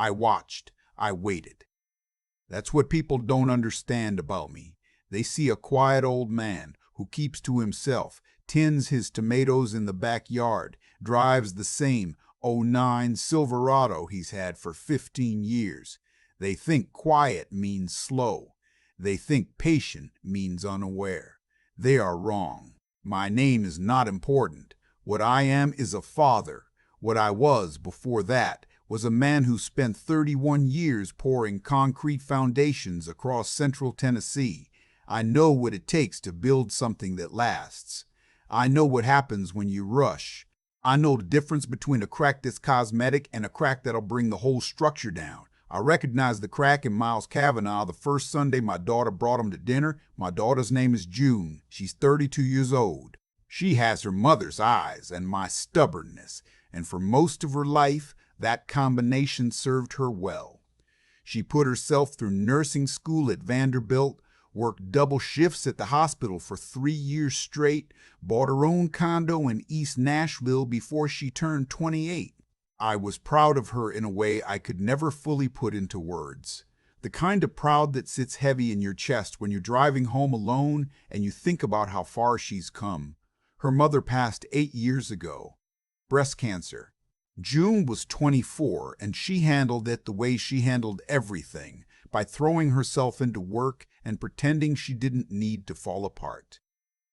I watched. I waited. That's what people don't understand about me. They see a quiet old man who keeps to himself, tends his tomatoes in the backyard, drives the same '09 Silverado he's had for 15 years. They think quiet means slow. They think patient means unaware. They are wrong. My name is not important. What I am is a father. What I was before that was a man who spent 31 years pouring concrete foundations across central Tennessee. I know what it takes to build something that lasts. I know what happens when you rush. I know the difference between a crack that's cosmetic and a crack that'll bring the whole structure down. I recognized the crack in Miles Cavanaugh the first Sunday my daughter brought him to dinner. My daughter's name is June. She's 32 years old. She has her mother's eyes and my stubbornness, and for most of her life, that combination served her well. She put herself through nursing school at Vanderbilt, worked double shifts at the hospital for 3 years straight, bought her own condo in East Nashville before she turned 28. I was proud of her in a way I could never fully put into words. The kind of proud that sits heavy in your chest when you're driving home alone and you think about how far she's come. Her mother passed 8 years ago. Breast cancer. June was 24, and she handled it the way she handled everything, by throwing herself into work and pretending she didn't need to fall apart.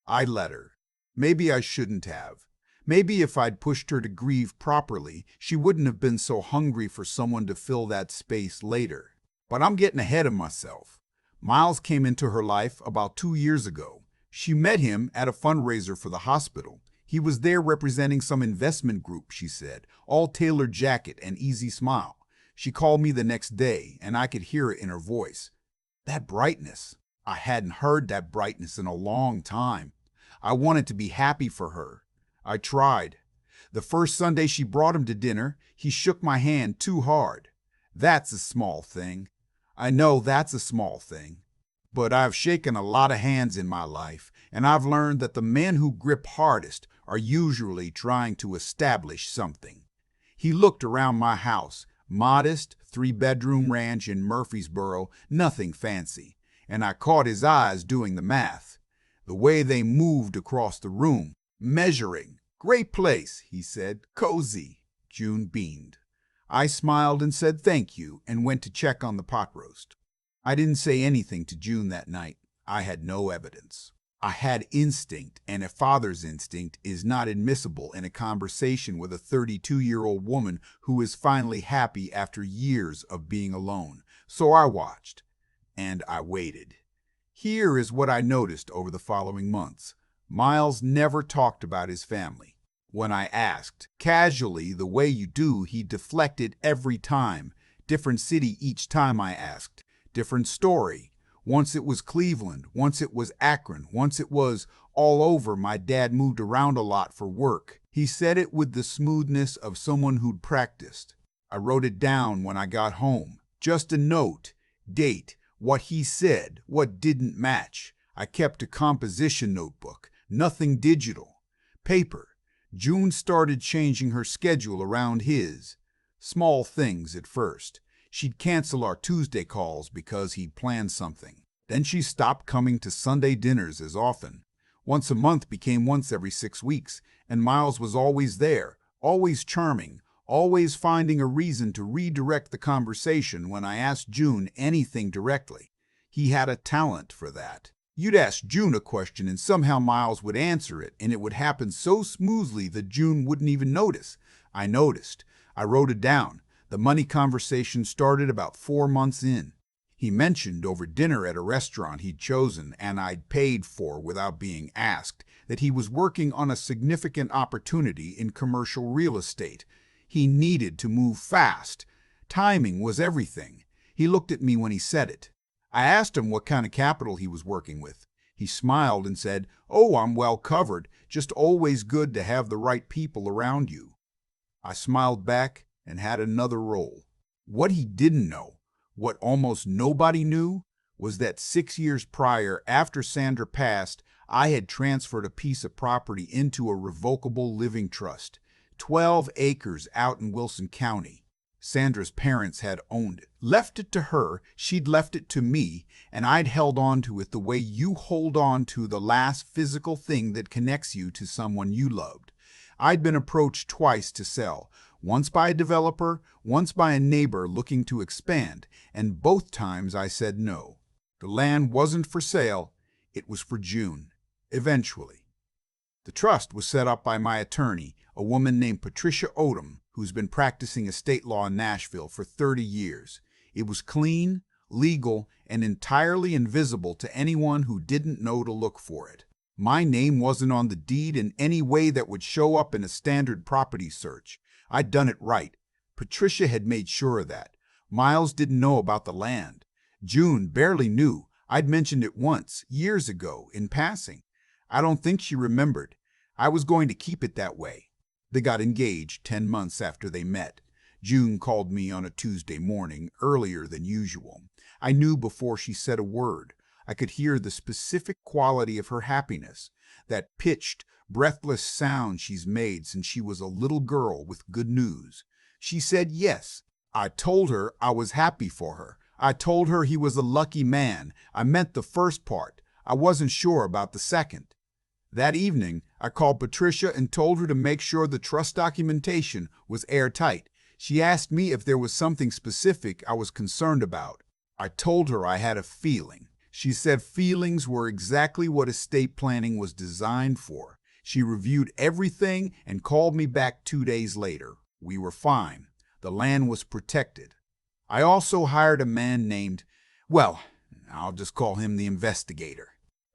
I let her. Maybe I shouldn't have. Maybe if I'd pushed her to grieve properly, she wouldn't have been so hungry for someone to fill that space later. But I'm getting ahead of myself. Miles came into her life about 2 years ago. She met him at a fundraiser for the hospital. He was there representing some investment group, she said, all tailored jacket and easy smile. She called me the next day, and I could hear it in her voice. That brightness. I hadn't heard that brightness in a long time. I wanted to be happy for her. I tried. The first Sunday she brought him to dinner, he shook my hand too hard. That's a small thing. I know that's a small thing. But I've shaken a lot of hands in my life, and I've learned that the men who grip hardest are usually trying to establish something. He looked around my house, modest, 3-bedroom ranch in Murfreesboro, nothing fancy, and I caught his eyes doing the math. The way they moved across the room, measuring. Great place, he said, cozy. June beamed. I smiled and said thank you and went to check on the pot roast. I didn't say anything to June that night. I had no evidence. I had instinct, and a father's instinct is not admissible in a conversation with a 32-year-old woman who is finally happy after years of being alone. So I watched, and I waited. Here is what I noticed over the following months. Miles never talked about his family. When I asked, casually, the way you do, he deflected every time. Different city each time I asked. Different story. Once it was Cleveland, once it was Akron, once it was all over. My dad moved around a lot for work. He said it with the smoothness of someone who'd practiced. I wrote it down when I got home. Just a note, date, what he said, what didn't match. I kept a composition notebook, nothing digital. Paper. June started changing her schedule around his. Small things at first. She'd cancel our Tuesday calls because he'd planned something. Then she stopped coming to Sunday dinners as often. Once a month became once every 6 weeks, and Miles was always there, always charming, always finding a reason to redirect the conversation when I asked June anything directly. He had a talent for that. You'd ask June a question and somehow Miles would answer it, and it would happen so smoothly that June wouldn't even notice. I noticed. I wrote it down. The money conversation started about 4 months in. He mentioned over dinner at a restaurant he'd chosen and I'd paid for without being asked that he was working on a significant opportunity in commercial real estate. He needed to move fast. Timing was everything. He looked at me when he said it. I asked him what kind of capital he was working with. He smiled and said, "Oh, I'm well covered. Just always good to have the right people around you." I smiled back and had another roll. What he didn't know, what almost nobody knew, was that 6 years prior, after Sandra passed, I had transferred a piece of property into a revocable living trust, 12 acres out in Wilson County. Sandra's parents had owned it. Left it to her, she'd left it to me, and I'd held on to it the way you hold on to the last physical thing that connects you to someone you loved. I'd been approached twice to sell, once by a developer, once by a neighbor looking to expand, and both times I said no. The land wasn't for sale, it was for June, eventually. The trust was set up by my attorney, a woman named Patricia Odom, who's been practicing estate law in Nashville for 30 years. It was clean, legal, and entirely invisible to anyone who didn't know to look for it. My name wasn't on the deed in any way that would show up in a standard property search. I'd done it right. Patricia had made sure of that. Miles didn't know about the land. June barely knew. I'd mentioned it once, years ago, in passing. I don't think she remembered. I was going to keep it that way. They got engaged 10 months after they met. June called me on a Tuesday morning, earlier than usual. I knew before she said a word. I could hear the specific quality of her happiness, that pitched, breathless sound she's made since she was a little girl with good news. She said yes. I told her I was happy for her. I told her he was a lucky man. I meant the first part. I wasn't sure about the second. That evening, I called Patricia and told her to make sure the trust documentation was airtight. She asked me if there was something specific I was concerned about. I told her I had a feeling. She said feelings were exactly what estate planning was designed for. She reviewed everything and called me back 2 days later. We were fine. The land was protected. I also hired a man named, well, I'll just call him the investigator,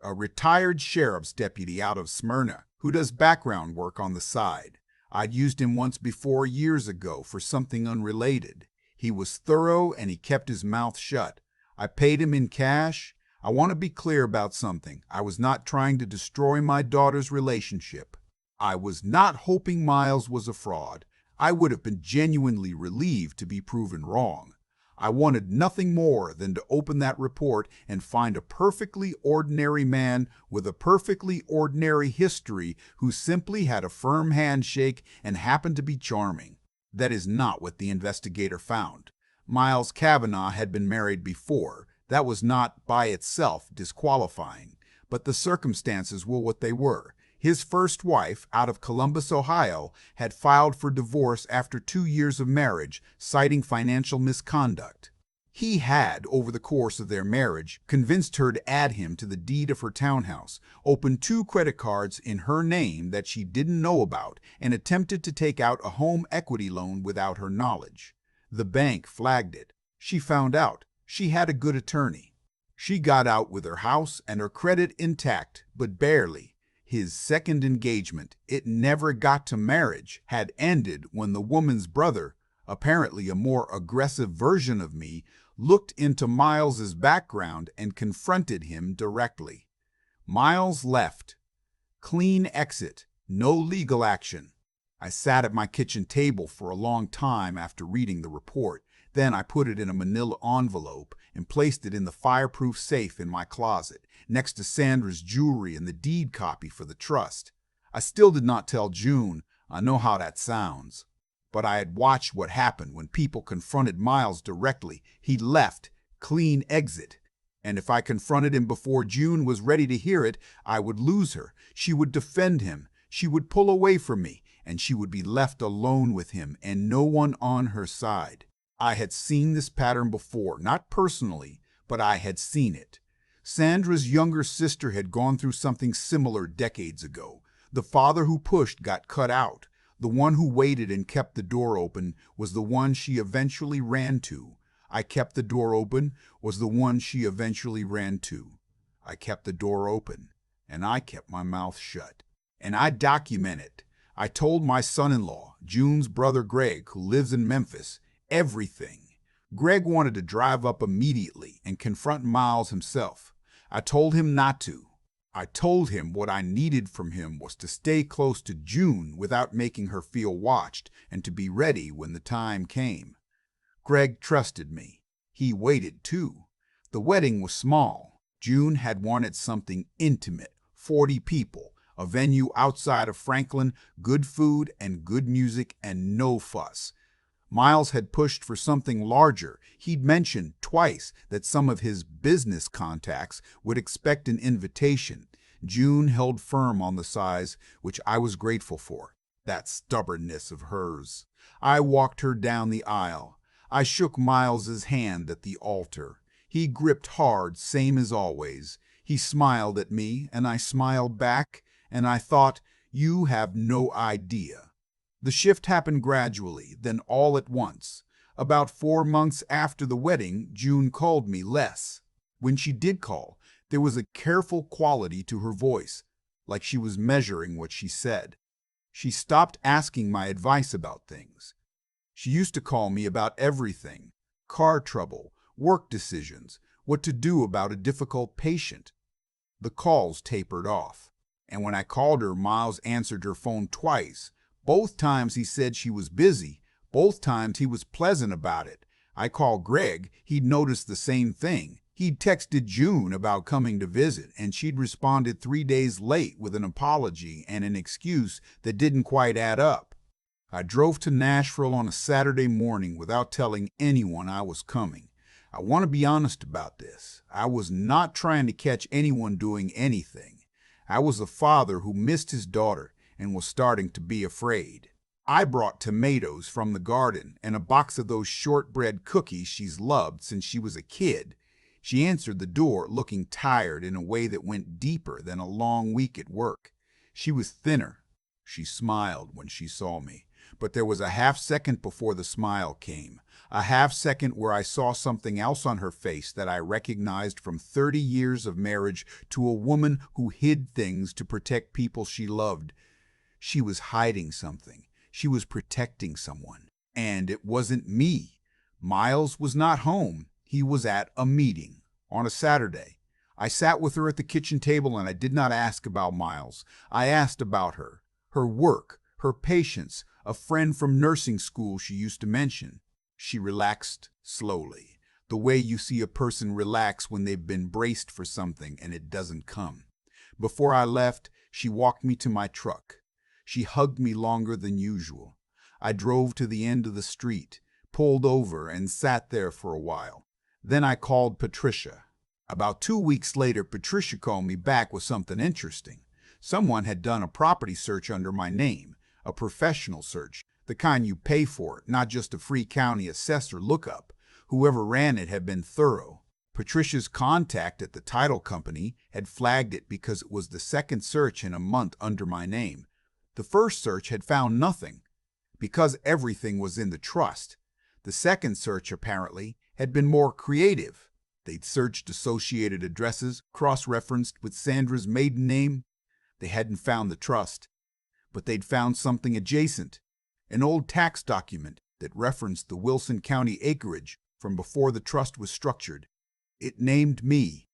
a retired sheriff's deputy out of Smyrna who does background work on the side. I'd used him once before years ago for something unrelated. He was thorough and he kept his mouth shut. I paid him in cash. I want to be clear about something. I was not trying to destroy my daughter's relationship. I was not hoping Miles was a fraud. I would have been genuinely relieved to be proven wrong. I wanted nothing more than to open that report and find a perfectly ordinary man with a perfectly ordinary history who simply had a firm handshake and happened to be charming. That is not what the investigator found. Miles Cavanaugh had been married before. That was not by itself disqualifying, but the circumstances were what they were. His first wife, out of Columbus, Ohio, had filed for divorce after 2 years of marriage, citing financial misconduct. He had, over the course of their marriage, convinced her to add him to the deed of her townhouse, opened 2 credit cards in her name that she didn't know about, and attempted to take out a home equity loan without her knowledge. The bank flagged it. She found out. She had a good attorney. She got out with her house and her credit intact, but barely. His second engagement, it never got to marriage, had ended when the woman's brother, apparently a more aggressive version of me, looked into Miles's background and confronted him directly. Miles left. Clean exit. No legal action. I sat at my kitchen table for a long time after reading the report. Then I put it in a manila envelope and placed it in the fireproof safe in my closet, next to Sandra's jewelry and the deed copy for the trust. I still did not tell June. I know how that sounds. But I had watched what happened when people confronted Miles directly. He left. Clean exit. And if I confronted him before June was ready to hear it, I would lose her. She would defend him. She would pull away from me, and she would be left alone with him and no one on her side. I had seen this pattern before, not personally, but I had seen it. Sandra's younger sister had gone through something similar decades ago. The father who pushed got cut out. The one who waited and kept the door open was the one she eventually ran to. I kept the door open was the one she eventually ran to. I kept the door open, and I kept my mouth shut. And I document it. I told my son-in-law, June's brother Greg, who lives in Memphis, everything. Greg wanted to drive up immediately and confront Miles himself. I told him not to. I told him what I needed from him was to stay close to June without making her feel watched and to be ready when the time came. Greg trusted me. He waited too. The wedding was small. June had wanted something intimate, 40 people, a venue outside of Franklin, good food and good music and no fuss. Miles had pushed for something larger. He'd mentioned twice that some of his business contacts would expect an invitation. June held firm on the size, which I was grateful for. That stubbornness of hers. I walked her down the aisle. I shook Miles's hand at the altar. He gripped hard, same as always. He smiled at me, and I smiled back, and I thought, you have no idea. The shift happened gradually, then all at once. About 4 months after the wedding, June called me less. When she did call, there was a careful quality to her voice, like she was measuring what she said. She stopped asking my advice about things. She used to call me about everything: car trouble, work decisions, what to do about a difficult patient. The calls tapered off, and when I called her, Miles answered her phone twice. Both times he said she was busy. Both times he was pleasant about it. I called Greg. He'd noticed the same thing. He'd texted June about coming to visit, and she'd responded 3 days late with an apology and an excuse that didn't quite add up. I drove to Nashville on a Saturday morning without telling anyone I was coming. I want to be honest about this. I was not trying to catch anyone doing anything. I was a father who missed his daughter and was starting to be afraid. I brought tomatoes from the garden and a box of those shortbread cookies she's loved since she was a kid. She answered the door looking tired in a way that went deeper than a long week at work. She was thinner. She smiled when she saw me, but there was a half second before the smile came, a half second where I saw something else on her face that I recognized from 30 years of marriage to a woman who hid things to protect people she loved. She was hiding something. She was protecting someone. And it wasn't me. Miles was not home. He was at a meeting on a Saturday. I sat with her at the kitchen table and I did not ask about Miles. I asked about her work, her patients, a friend from nursing school she used to mention. She relaxed slowly, the way you see a person relax when they've been braced for something and it doesn't come. Before I left, she walked me to my truck. She hugged me longer than usual. I drove to the end of the street, pulled over, and sat there for a while. Then I called Patricia. About 2 weeks later, Patricia called me back with something interesting. Someone had done a property search under my name, a professional search, the kind you pay for, not just a free county assessor lookup. Whoever ran it had been thorough. Patricia's contact at the title company had flagged it because it was the second search in a month under my name. The first search had found nothing, because everything was in the trust. The second search, apparently, had been more creative. They'd searched associated addresses, cross-referenced with Sandra's maiden name. They hadn't found the trust, but they'd found something adjacent, an old tax document that referenced the Wilson County acreage from before the trust was structured. It named me.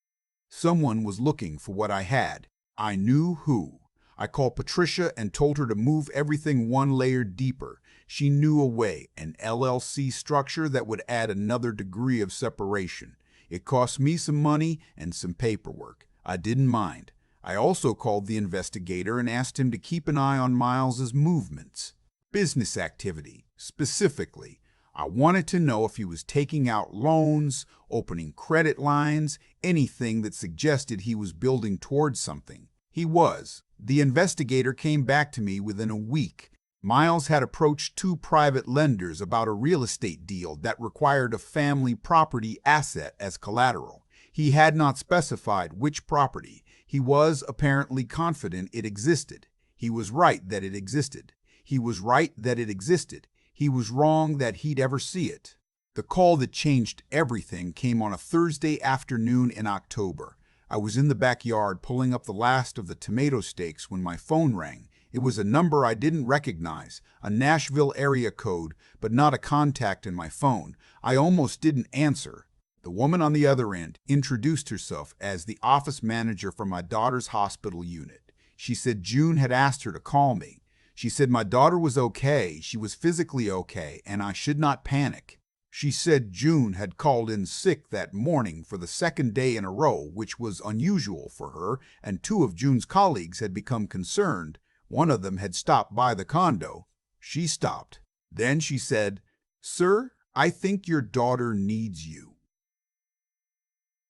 Someone was looking for what I had. I knew who. I called Patricia and told her to move everything one layer deeper. She knew a way, an LLC structure that would add another degree of separation. It cost me some money and some paperwork. I didn't mind. I also called the investigator and asked him to keep an eye on Miles's movements. Business activity, specifically. I wanted to know if he was taking out loans, opening credit lines, anything that suggested he was building towards something. He was. The investigator came back to me within a week. Miles had approached 2 private lenders about a real estate deal that required a family property asset as collateral. He had not specified which property. He was apparently confident it existed. He was right that it existed. He was right that it existed. He was wrong that he'd ever see it. The call that changed everything came on a Thursday afternoon in October. I was in the backyard pulling up the last of the tomato stakes when my phone rang. It was a number I didn't recognize, a Nashville area code, but not a contact in my phone. I almost didn't answer. The woman on the other end introduced herself as the office manager for my daughter's hospital unit. She said June had asked her to call me. She said my daughter was okay, she was physically okay, and I should not panic. She said June had called in sick that morning for the 2nd day in a row, which was unusual for her, and 2 of June's colleagues had become concerned. One of them had stopped by the condo. She stopped. Then she said, "Sir, I think your daughter needs you."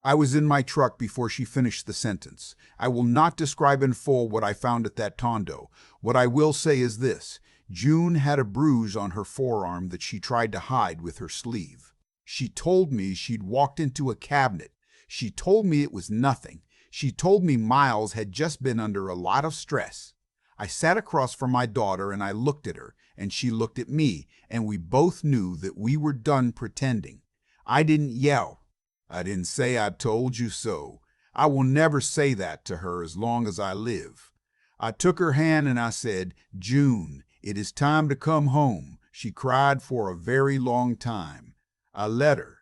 I was in my truck before she finished the sentence. I will not describe in full what I found at that tondo. What I will say is this. June had a bruise on her forearm that she tried to hide with her sleeve. She told me she'd walked into a cabinet. She told me it was nothing. She told me Miles had just been under a lot of stress. I sat across from my daughter and I looked at her, and she looked at me, and we both knew that we were done pretending. I didn't yell. I didn't say "I told you so." I will never say that to her as long as I live. I took her hand and I said, "June, it is time to come home." She cried for a very long time. I let her.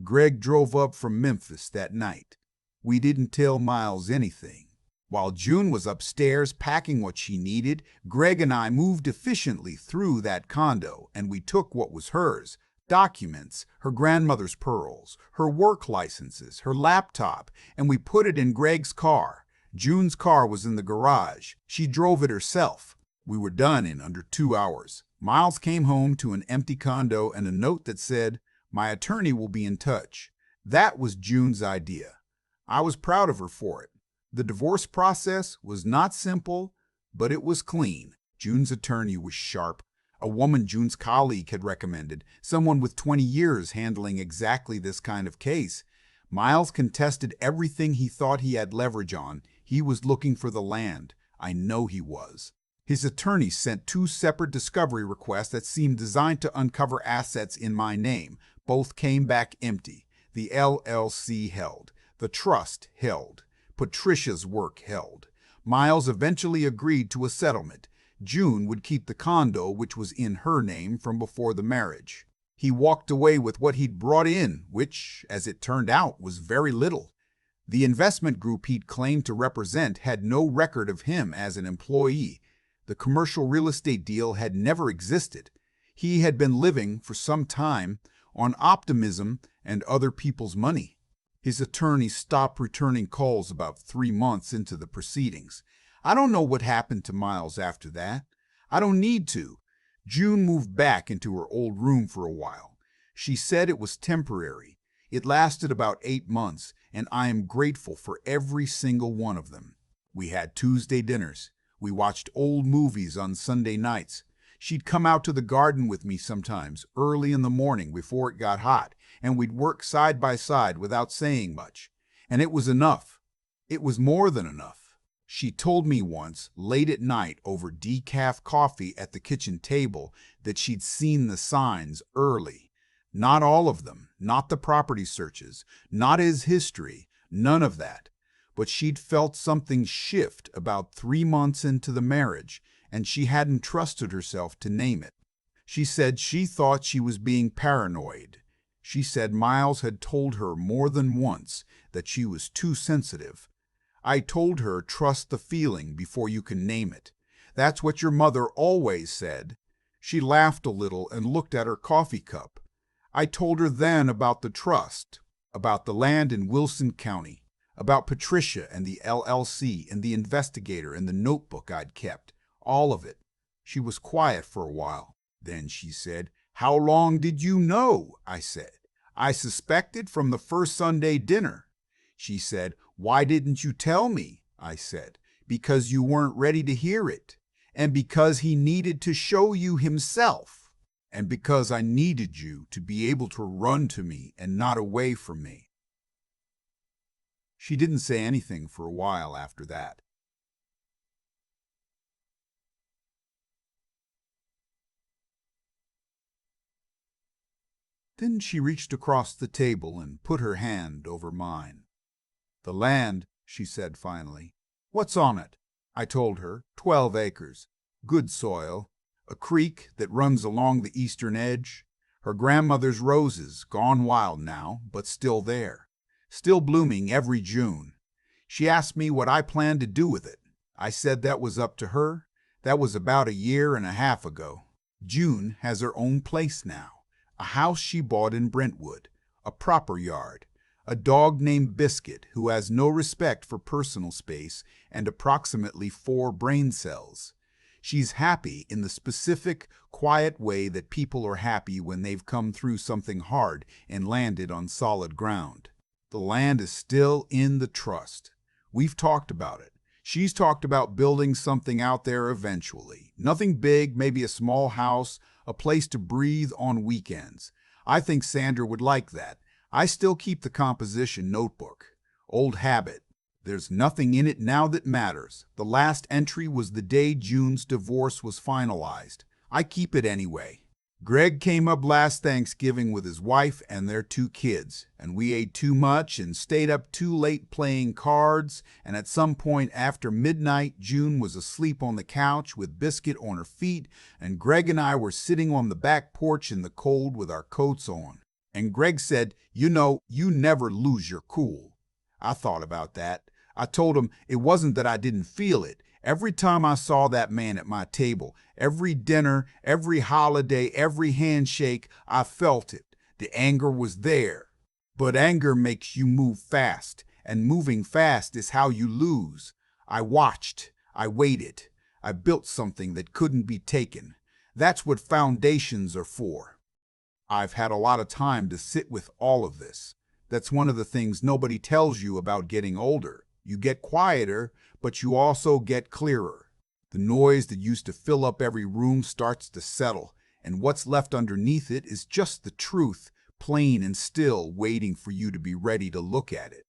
Greg drove up from Memphis that night. We didn't tell Miles anything. While June was upstairs packing what she needed, Greg and I moved efficiently through that condo, and we took what was hers: documents, her grandmother's pearls, her work licenses, her laptop, and we put it in Greg's car. June's car was in the garage. She drove it herself. We were done in under 2 hours. Miles came home to an empty condo and a note that said, "My attorney will be in touch." That was June's idea. I was proud of her for it. The divorce process was not simple, but it was clean. June's attorney was sharp. A woman June's colleague had recommended, someone with 20 years handling exactly this kind of case. Miles contested everything he thought he had leverage on. He was looking for the land. I know he was. His attorney sent 2 separate discovery requests that seemed designed to uncover assets in my name. Both came back empty. The LLC held. The trust held. Patricia's work held. Miles eventually agreed to a settlement. June would keep the condo, which was in her name from before the marriage. He walked away with what he'd brought in, which, as it turned out, was very little. The investment group he'd claimed to represent had no record of him as an employee. The commercial real estate deal had never existed. He had been living, for some time, on optimism and other people's money. His attorney stopped returning calls about 3 months into the proceedings. I don't know what happened to Miles after that. I don't need to. June moved back into her old room for a while. She said it was temporary. It lasted about 8 months, and I am grateful for every single one of them. We had Tuesday dinners. We watched old movies on Sunday nights. She'd come out to the garden with me sometimes, early in the morning before it got hot, and we'd work side by side without saying much. And it was enough. It was more than enough. She told me once, late at night over decaf coffee at the kitchen table, that she'd seen the signs early. Not all of them, not the property searches, not his history, none of that. But she'd felt something shift about 3 months into the marriage, and she hadn't trusted herself to name it. She said she thought she was being paranoid. She said Miles had told her more than once that she was too sensitive. I told her, trust the feeling before you can name it. That's what your mother always said. She laughed a little and looked at her coffee cup. I told her then about the trust, about the land in Wilson County, about Patricia and the LLC and the investigator and the notebook I'd kept. All of it. She was quiet for a while. Then she said, "How long did you know?" I said. "I suspected from the first Sunday dinner." She said, "Why didn't you tell me?" I said, "Because you weren't ready to hear it, and because he needed to show you himself, and because I needed you to be able to run to me and not away from me." She didn't say anything for a while after that. Then she reached across the table and put her hand over mine. "The land," she said finally. "What's on it?" I told her, 12 acres. Good soil. A creek that runs along the eastern edge. Her grandmother's roses, gone wild now, but still there. Still blooming every June. She asked me what I planned to do with it. I said that was up to her. That was about a year and a half ago. June has her own place now. A house she bought in Brentwood. A proper yard. A dog named Biscuit who has no respect for personal space and approximately 4 brain cells. She's happy in the specific, quiet way that people are happy when they've come through something hard and landed on solid ground. The land is still in the trust. We've talked about it. She's talked about building something out there eventually. Nothing big, maybe a small house, a place to breathe on weekends. I think Sandra would like that. I still keep the composition notebook. Old habit. There's nothing in it now that matters. The last entry was the day June's divorce was finalized. I keep it anyway. Greg came up last Thanksgiving with his wife and their 2 kids, and we ate too much and stayed up too late playing cards, and at some point after midnight, June was asleep on the couch with Biscuit on her feet, and Greg and I were sitting on the back porch in the cold with our coats on. And Greg said, "You know, you never lose your cool." I thought about that. I told him it wasn't that I didn't feel it. Every time I saw that man at my table, every dinner, every holiday, every handshake, I felt it. The anger was there. But anger makes you move fast, and moving fast is how you lose. I watched. I waited. I built something that couldn't be taken. That's what foundations are for. I've had a lot of time to sit with all of this. That's one of the things nobody tells you about getting older. You get quieter, but you also get clearer. The noise that used to fill up every room starts to settle, and what's left underneath it is just the truth, plain and still, waiting for you to be ready to look at it.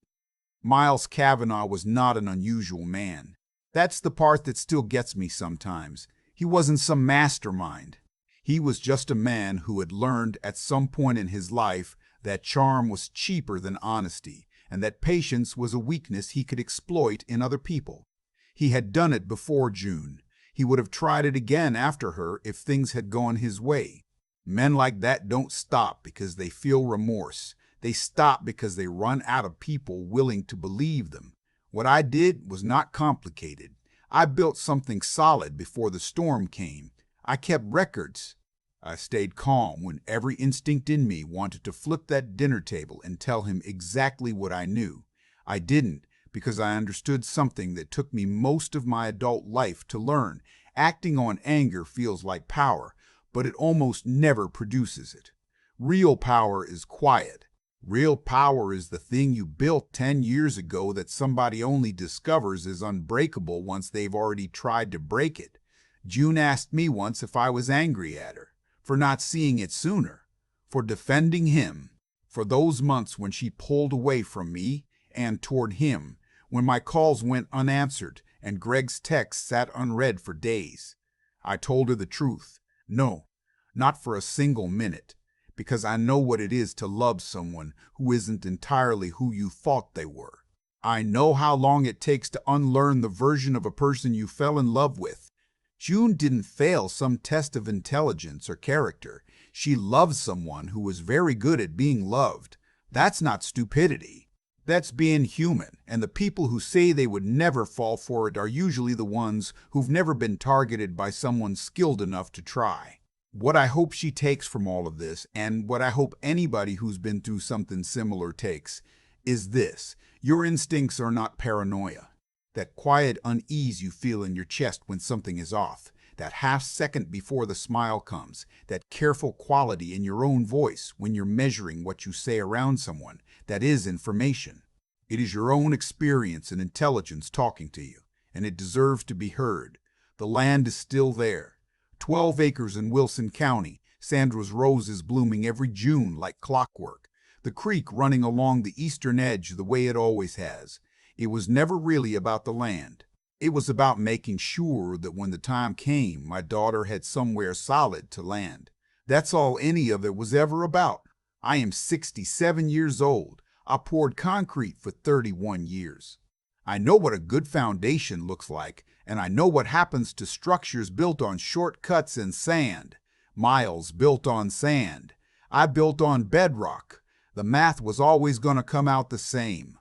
Miles Cavanaugh was not an unusual man. That's the part that still gets me sometimes. He wasn't some mastermind. He was just a man who had learned at some point in his life that charm was cheaper than honesty, and that patience was a weakness he could exploit in other people. He had done it before June. He would have tried it again after her if things had gone his way. Men like that don't stop because they feel remorse. They stop because they run out of people willing to believe them. What I did was not complicated. I built something solid before the storm came. I kept records. I stayed calm when every instinct in me wanted to flip that dinner table and tell him exactly what I knew. I didn't, because I understood something that took me most of my adult life to learn. Acting on anger feels like power, but it almost never produces it. Real power is quiet. Real power is the thing you built 10 years ago that somebody only discovers is unbreakable once they've already tried to break it. June asked me once if I was angry at her, for not seeing it sooner, for defending him, for those months when she pulled away from me and toward him, when my calls went unanswered and Greg's texts sat unread for days. I told her the truth. No, not for a single minute, because I know what it is to love someone who isn't entirely who you thought they were. I know how long it takes to unlearn the version of a person you fell in love with. June didn't fail some test of intelligence or character. She loved someone who was very good at being loved. That's not stupidity. That's being human, and the people who say they would never fall for it are usually the ones who've never been targeted by someone skilled enough to try. What I hope she takes from all of this, and what I hope anybody who's been through something similar takes, is this: your instincts are not paranoia. That quiet unease you feel in your chest when something is off, that half second before the smile comes, that careful quality in your own voice when you're measuring what you say around someone, that is information. It is your own experience and intelligence talking to you, and it deserves to be heard. The land is still there. 12 acres in Wilson County, Sandra's roses blooming every June like clockwork, the creek running along the eastern edge the way it always has. It was never really about the land. It was about making sure that when the time came, my daughter had somewhere solid to land. That's all any of it was ever about. I am 67 years old. I poured concrete for 31 years. I know what a good foundation looks like, and I know what happens to structures built on shortcuts and sand. Miles built on sand. I built on bedrock. The math was always going to come out the same.